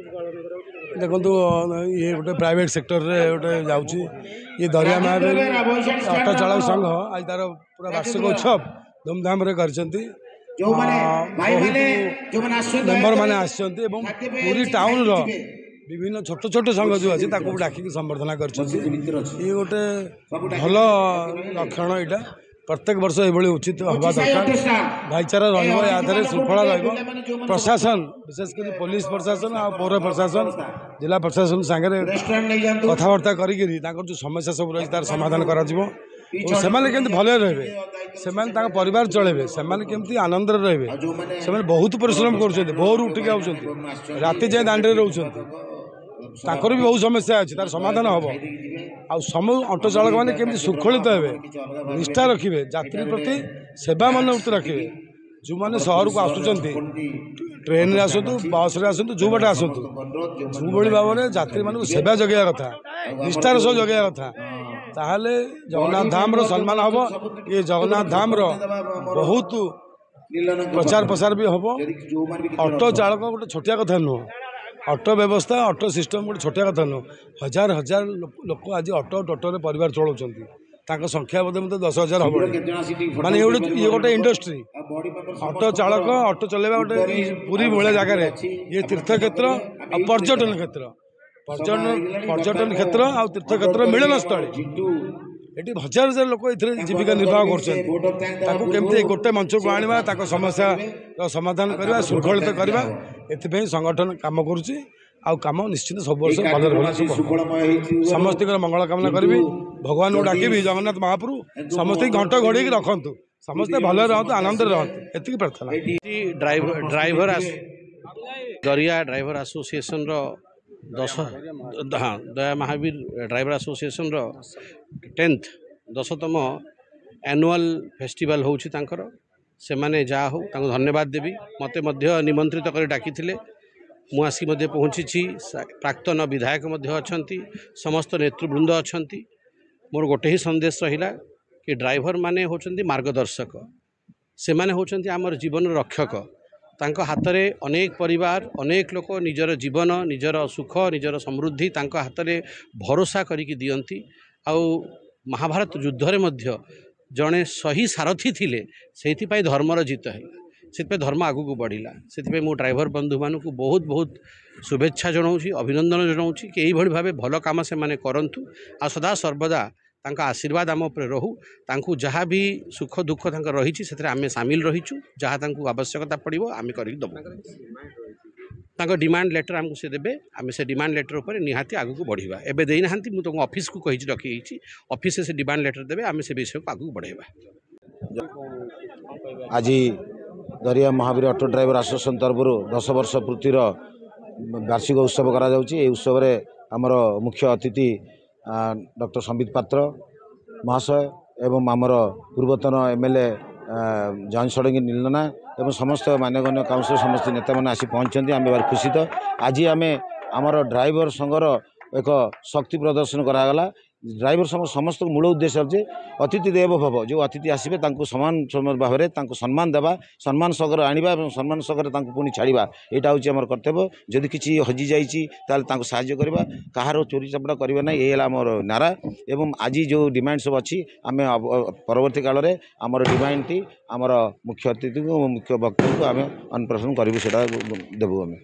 देखो ये गोटे प्राइवेट सेक्टर रे गोटे जाऊँगी ये दरिया महावीर ऑटो चालक संघ आज तार पूरा वार्षिक उत्सव धूमधाम कर मेम्बर मैंने पूरी टाउन रो विभिन्न छोट छोट संघ जो अच्छे डाक संबर्धना कर गोटे भल लक्षण यहाँ प्रत्येक वर्ष ये उचित हवा दरकार भाईचारा रहा श्रृंखला प्रशासन विशेषकर पुलिस प्रशासन आ पौर प्रशासन जिला प्रशासन सागर कथबार्ता कर जो समस्या सब रही तार समाधान कर केमती भले रे से परिवार चलेबे से केमती आनंद रे से बहुत परिश्रम कर भोर उठिक आउट राति जाए दांडे रोचंती ताकर भी बहुत समस्या अच्छी तार समाधान हम आ सम ऑटो चालक मैंने केमती सुरक्षित हे निष्ठा रखिए यात्री प्रति सेवा मनोवृत्ति रखिए जो मैंने सहर को आसुँच ट्रेन रे आसतु बस रे आसतु जो बाटे आसतु जो भाई भाव में यात्री मान सेवा जगह कथा निष्ठार सह जगह कथा ताहले जगन्नाथ धाम रो सम्मान हम ये जगन्नाथ धाम रो बहुत प्रचार प्रसार भी हम ऑटो चालक गोटे छोटिया कथा नुह ऑटो व्यवस्था ऑटो सिस्टम गोटे छोटिया कथा नुह हजार हजार लोक आज ऑटो टोटो परिवार चलाउं संख्या बोधे मतलब 10,000 हम माने ये गोटे इंडस्ट्री ऑटो चालक ऑटो चलेगा गोटे पूरी भाया जगार ये तीर्थ क्षेत्र पर्यटन क्षेत्र पर्यटन क्षेत्र आ तीर्थ क्षेत्र मिलन स्थली ये हजार हजार लोक ये जीविका निर्वाह करमती गोटे मंच को आना समस्या समाधान करवा श्रृंखलित करवा ये संगठन कम करुच्ची आम निश्चित सब वर्ष भले समस्त मंगल कामना करी भगवान को डाकबी जगन्नाथ महाप्रभु समस्त घंट घोड़ी रखु समस्ते भले रहतु आनंद रहतु एति प्रार्थना ड्राइवर दरिया ड्राइवर एसोसिएशन हाँ दया महावीर ड्राइवर एसोसिएशन 10तम एनुअल फेस्टिवल होउछि तांकर से माने जा हो तांको धन्यवाद देवी मते मध्य निमंत्रित कर डाकी मु आसी मध्य पहुँची प्राक्तन विधायक मध्य अछंती समस्त नेतृवृंद अछंती मोर गोटे ही संदेश रहिला कि ड्राइवर माने होचंती मार्गदर्शक से माने होचंती आमर जीवन रक्षक तांको हाथ में अनेक परिवार अनेक लोक निजर जीवन निजर सुख निजर समृद्धि तांको हाथ में भरोसा करिकी दियंती आउ महाभारत युद्ध रे मध्य जड़े सही सारथी थिले से धर्मर जीत है से धर्म आगू बढ़ला से मो ड्राइवर बंधु मानू बहुत बहुत शुभेच्छा जनाऊँगी अभिनंदन जनाऊँगी कि यही भाव भल कम से माने करंतु आ सदा सर्वदा तांका आशीर्वाद आम उपर रहू तांकू जहाँ भी सुख दुख रही से आम सामिल रहीचु जहाँ तांकू आवश्यकता पड़ो आम कर डिमांड लेटर आमको से देबे आम से डिमांड लेटर उपर निहाती आगू बढ़ा एवं देना मुझे ऑफिस को कही रखी ऑफिस से डिमांड लेटर देबे आम से विषय को आगू बढ़ेबा। आज दरिया महावीर ऑटो ड्राइवर एसोसिएशन तरफ 10 वर्ष पूर्तिर वार्षिक उत्सव करा उत्सव आमर मुख्य अतिथि डॉक्टर संबित पात्र महाशय एवं आमर पूर्वतन एमएलए जॉन षडंगी नीलना एवं समस्त मान्यगण्य काउंसिलर समस्त नेता मैंने आसी पहुँचते आम बार खुशी तो आज आम आमर ड्राइवर संघर एक शक्ति प्रदर्शन करागला ड्राइवर समस्त मूल उद्देश्य जे अतिथि देव भव जो अतिथि आसबे समान भाव में सम्मान देवा सम्मान सगर आनिबा सम्मान सगर पुणी छाड़ा यहाँ हूँ आम कर्तव्य जदि किसी हजि जाइए साहाय्य करवा कहार चोरी चपड़ा करवा ना ये आमर नारा एवं आज जो डिमांड सब अच्छी आम परवर्ती काल में आमर डिमांड टी आमर मुख्य अतिथि को मुख्य वक्ता को आम अन्वेषण करूँ से देवु आम।